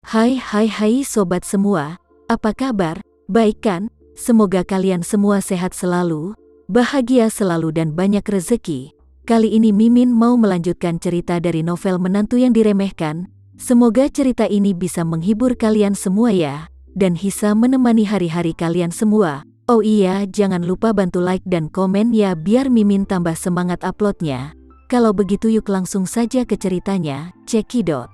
Hai sobat semua, apa kabar? Baik kan? Semoga kalian semua sehat selalu, bahagia selalu dan banyak rezeki. Kali ini Mimin mau melanjutkan cerita dari novel Menantu yang Diremehkan. Semoga cerita ini bisa menghibur kalian semua ya, dan bisa menemani hari-hari kalian semua. Oh iya, jangan lupa bantu like dan komen ya biar Mimin tambah semangat uploadnya. Kalau begitu yuk langsung saja ke ceritanya, cekidot.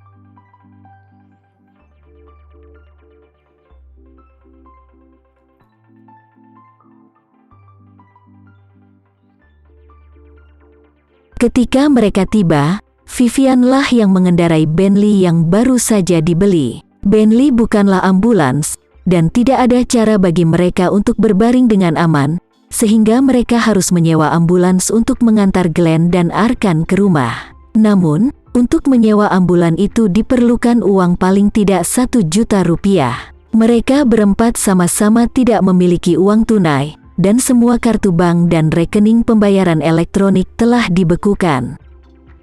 Ketika mereka tiba, Vivianlah yang mengendarai Bentley yang baru saja dibeli. Bentley bukanlah ambulans, dan tidak ada cara bagi mereka untuk berbaring dengan aman, sehingga mereka harus menyewa ambulans untuk mengantar Glenn dan Arkan ke rumah. Namun, untuk menyewa ambulans itu diperlukan uang paling tidak 1 juta rupiah. Mereka berempat sama-sama tidak memiliki uang tunai, dan semua kartu bank dan rekening pembayaran elektronik telah dibekukan.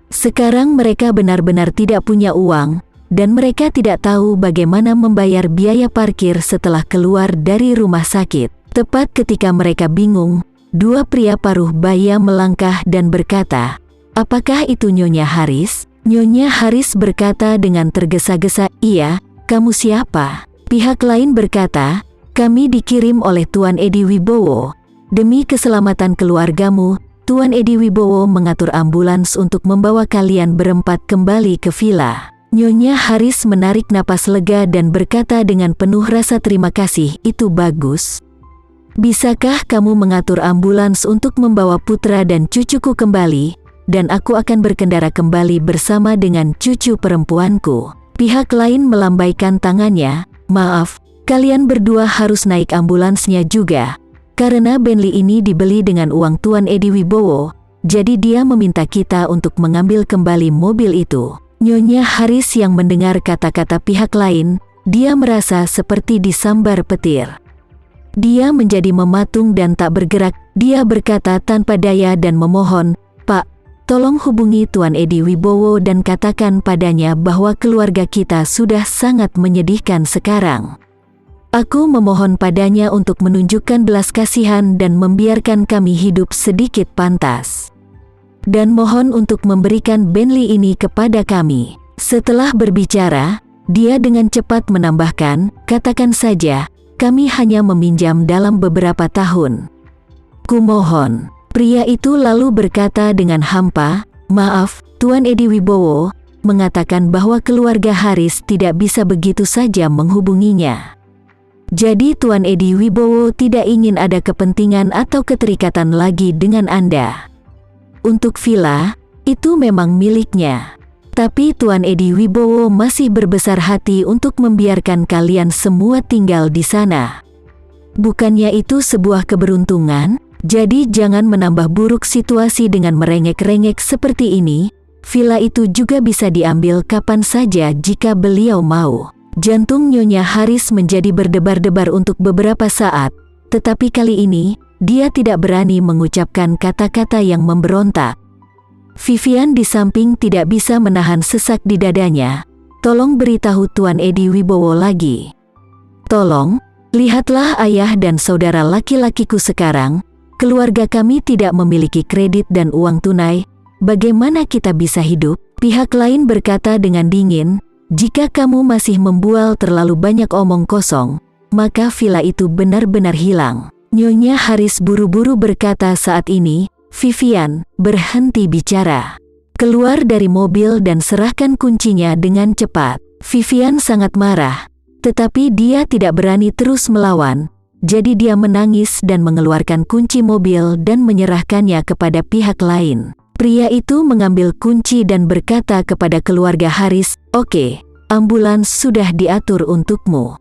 Sekarang mereka benar-benar tidak punya uang, dan mereka tidak tahu bagaimana membayar biaya parkir setelah keluar dari rumah sakit. Tepat ketika mereka bingung, dua pria paruh baya melangkah dan berkata, "Apakah itu Nyonya Haris?" Nyonya Haris berkata dengan tergesa-gesa, "Iya, kamu siapa?" Pihak lain berkata, "Kami dikirim oleh Tuan Edi Wibowo. Demi keselamatan keluargamu, Tuan Edi Wibowo mengatur ambulans untuk membawa kalian berempat kembali ke villa." Nyonya Haris menarik napas lega dan berkata dengan penuh rasa terima kasih, "Itu bagus. Bisakah kamu mengatur ambulans untuk membawa putra dan cucuku kembali, dan aku akan berkendara kembali bersama dengan cucu perempuanku." Pihak lain melambaikan tangannya, "Maaf, kalian berdua harus naik ambulansnya juga. Karena Bentley ini dibeli dengan uang Tuan Edi Wibowo, jadi dia meminta kita untuk mengambil kembali mobil itu." Nyonya Haris yang mendengar kata-kata pihak lain, dia merasa seperti disambar petir. Dia menjadi mematung dan tak bergerak. Dia berkata tanpa daya dan memohon, "Pak, tolong hubungi Tuan Edi Wibowo dan katakan padanya bahwa keluarga kita sudah sangat menyedihkan sekarang. Aku memohon padanya untuk menunjukkan belas kasihan dan membiarkan kami hidup sedikit pantas. Dan mohon untuk memberikan Bentley ini kepada kami." Setelah berbicara, dia dengan cepat menambahkan, "Katakan saja, kami hanya meminjam dalam beberapa tahun. Kumohon." Pria itu lalu berkata dengan hampa, "Maaf, Tuan Edi Wibowo mengatakan bahwa keluarga Haris tidak bisa begitu saja menghubunginya. Jadi Tuan Edi Wibowo tidak ingin ada kepentingan atau keterikatan lagi dengan Anda. Untuk villa, itu memang miliknya. Tapi Tuan Edi Wibowo masih berbesar hati untuk membiarkan kalian semua tinggal di sana. Bukannya itu sebuah keberuntungan? Jadi jangan menambah buruk situasi dengan merengek-rengek seperti ini. Villa itu juga bisa diambil kapan saja jika beliau mau." Jantung Nyonya Haris menjadi berdebar-debar untuk beberapa saat, tetapi kali ini, dia tidak berani mengucapkan kata-kata yang memberontak. Vivian di samping tidak bisa menahan sesak di dadanya. "Tolong beritahu Tuan Edi Wibowo lagi. Tolong, lihatlah ayah dan saudara laki-lakiku sekarang. Keluarga kami tidak memiliki kredit dan uang tunai. Bagaimana kita bisa hidup?" Pihak lain berkata dengan dingin, "Jika kamu masih membual terlalu banyak omong kosong, maka villa itu benar-benar hilang." Nyonya Haris buru-buru berkata saat ini, "Vivian, berhenti bicara. Keluar dari mobil dan serahkan kuncinya dengan cepat." Vivian sangat marah, tetapi dia tidak berani terus melawan. Jadi dia menangis dan mengeluarkan kunci mobil dan menyerahkannya kepada pihak lain. Pria itu mengambil kunci dan berkata kepada keluarga Haris, "Oke, ambulans sudah diatur untukmu.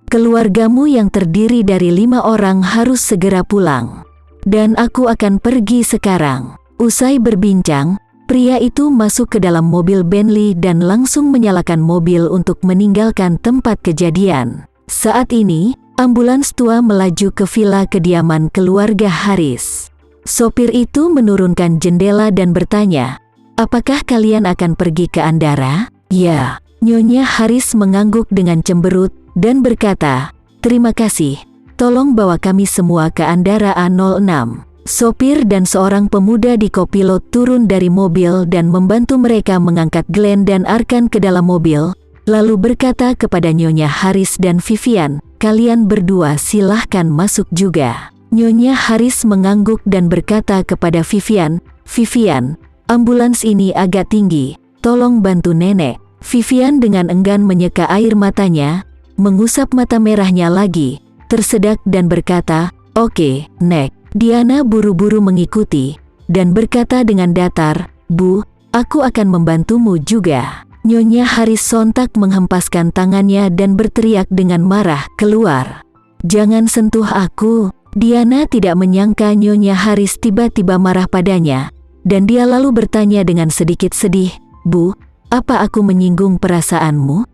Keluargamu yang terdiri dari 5 orang harus segera pulang. Dan aku akan pergi sekarang." Usai berbincang, pria itu masuk ke dalam mobil Bentley dan langsung menyalakan mobil untuk meninggalkan tempat kejadian. Saat ini, ambulans tua melaju ke villa kediaman keluarga Haris. Sopir itu menurunkan jendela dan bertanya, "Apakah kalian akan pergi ke Andara?" "Ya." Nyonya Haris mengangguk dengan cemberut dan berkata, "Terima kasih. Tolong bawa kami semua ke Andara A06. Sopir dan seorang pemuda di kopilot turun dari mobil dan membantu mereka mengangkat Glenn dan Arkan ke dalam mobil, lalu berkata kepada Nyonya Haris dan Vivian, "Kalian berdua silahkan masuk juga." Nyonya Haris mengangguk dan berkata kepada Vivian, "Vivian, ambulans ini agak tinggi, tolong bantu nenek." Vivian dengan enggan menyeka air matanya, mengusap mata merahnya lagi, tersedak dan berkata, "Oke, Nek." Diana buru-buru mengikuti, dan berkata dengan datar, "Bu, aku akan membantumu juga." Nyonya Haris sontak menghempaskan tangannya dan berteriak dengan marah, "Keluar! Jangan sentuh aku!" Diana tidak menyangka Nyonya Haris tiba-tiba marah padanya, dan dia lalu bertanya dengan sedikit sedih, "Bu, apa aku menyinggung perasaanmu?"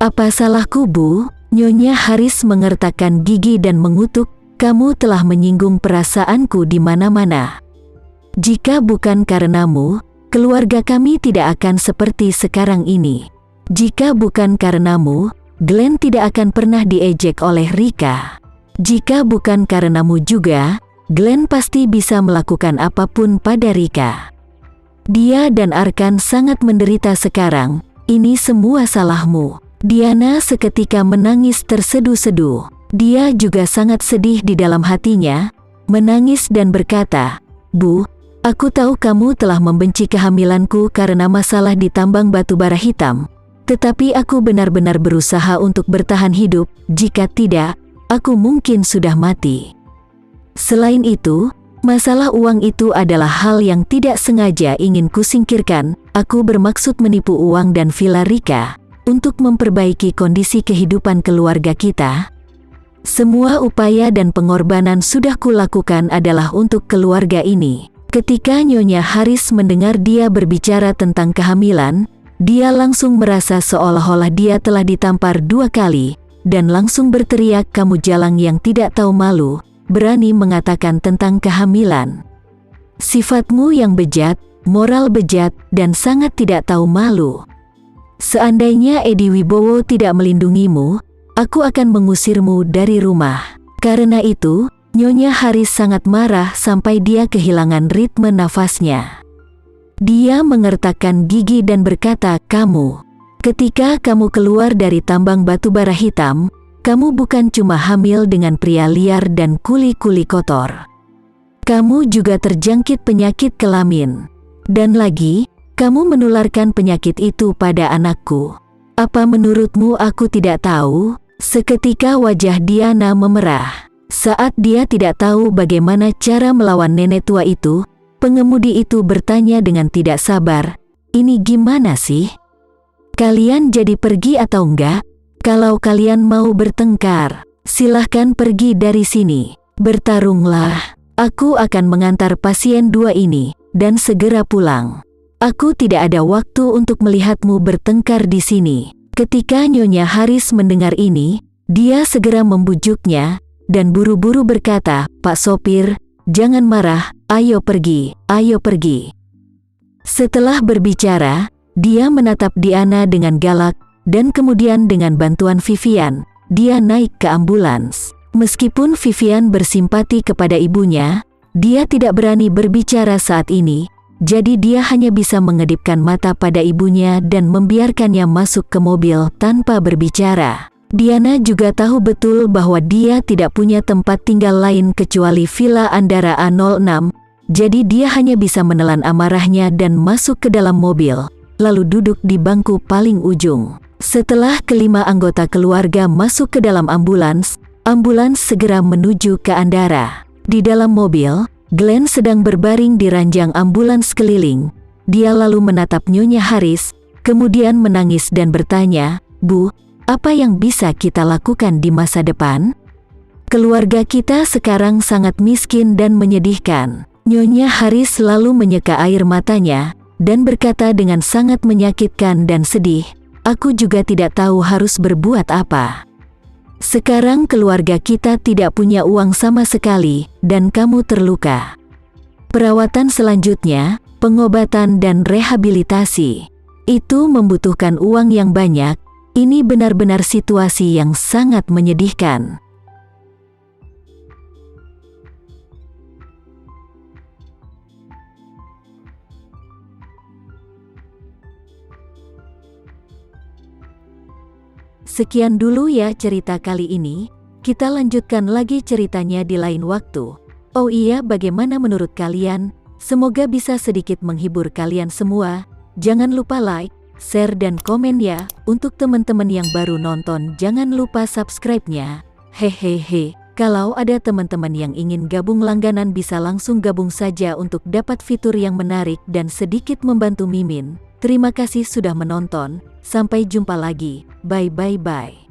"Apa salahku, Bu?" Nyonya Haris mengertakkan gigi dan mengutuk, "Kamu telah menyinggung perasaanku di mana-mana. Jika bukan karenamu, keluarga kami tidak akan seperti sekarang ini. Jika bukan karenamu, Glenn tidak akan pernah diejek oleh Rika. Jika bukan karenamu juga, Glenn pasti bisa melakukan apapun pada Rika. Dia dan Arkan sangat menderita sekarang, ini semua salahmu." Diana seketika menangis terseduh-seduh. Dia juga sangat sedih di dalam hatinya, menangis dan berkata, "Bu, aku tahu kamu telah membenci kehamilanku karena masalah di tambang batubara hitam, tetapi aku benar-benar berusaha untuk bertahan hidup, jika tidak, aku mungkin sudah mati. Selain itu, masalah uang itu adalah hal yang tidak sengaja ingin kusingkirkan. Aku bermaksud menipu uang dan villa Rika untuk memperbaiki kondisi kehidupan keluarga kita. Semua upaya dan pengorbanan sudah kulakukan adalah untuk keluarga ini." Ketika Nyonya Haris mendengar dia berbicara tentang kehamilan, dia langsung merasa seolah-olah dia telah ditampar 2 kali, dan langsung berteriak, "Kamu jalang yang tidak tahu malu, berani mengatakan tentang kehamilan. Sifatmu yang bejat, moral bejat, dan sangat tidak tahu malu. Seandainya Edi Wibowo tidak melindungimu, aku akan mengusirmu dari rumah." Karena itu, Nyonya Haris sangat marah sampai dia kehilangan ritme nafasnya. Dia mengertakkan gigi dan berkata, ketika kamu keluar dari tambang batubara hitam, kamu bukan cuma hamil dengan pria liar dan kuli-kuli kotor. Kamu juga terjangkit penyakit kelamin. Dan lagi, kamu menularkan penyakit itu pada anakku. Apa menurutmu aku tidak tahu?" Seketika wajah Diana memerah. Saat dia tidak tahu bagaimana cara melawan nenek tua itu, pengemudi itu bertanya dengan tidak sabar, "Ini gimana sih? Kalian jadi pergi atau enggak? Kalau kalian mau bertengkar, silahkan pergi dari sini. Bertarunglah. Aku akan mengantar pasien 2 ini, dan segera pulang. Aku tidak ada waktu untuk melihatmu bertengkar di sini." Ketika Nyonya Haris mendengar ini, dia segera membujuknya, dan buru-buru berkata, "Pak sopir, jangan marah, ayo pergi, ayo pergi." Setelah berbicara, dia menatap Diana dengan galak, dan kemudian dengan bantuan Vivian, dia naik ke ambulans. Meskipun Vivian bersimpati kepada ibunya, dia tidak berani berbicara saat ini, jadi dia hanya bisa mengedipkan mata pada ibunya dan membiarkannya masuk ke mobil tanpa berbicara. Diana juga tahu betul bahwa dia tidak punya tempat tinggal lain kecuali Villa Andara A06, jadi dia hanya bisa menelan amarahnya dan masuk ke dalam mobil, lalu duduk di bangku paling ujung. Setelah kelima anggota keluarga masuk ke dalam ambulans, ambulans segera menuju ke Andara. Di dalam mobil, Glenn sedang berbaring di ranjang ambulans keliling. Dia lalu menatap Nyonya Haris, kemudian menangis dan bertanya, "Bu, apa yang bisa kita lakukan di masa depan? Keluarga kita sekarang sangat miskin dan menyedihkan." Nyonya Haris lalu menyeka air matanya, dan berkata dengan sangat menyakitkan dan sedih, "Aku juga tidak tahu harus berbuat apa. Sekarang keluarga kita tidak punya uang sama sekali, dan kamu terluka. Perawatan selanjutnya, pengobatan dan rehabilitasi. Itu membutuhkan uang yang banyak. Ini benar-benar situasi yang sangat menyedihkan. Sekian dulu ya cerita kali ini. Kita lanjutkan lagi ceritanya di lain waktu. Oh iya, bagaimana menurut kalian? Semoga bisa sedikit menghibur kalian semua. Jangan lupa like, share dan komen ya. Untuk teman-teman yang baru nonton, jangan lupa subscribe-nya. Hehehe. Kalau ada teman-teman yang ingin gabung langganan, bisa langsung gabung saja untuk dapat fitur yang menarik dan sedikit membantu Mimin. Terima kasih sudah menonton. Sampai jumpa lagi. Bye bye bye.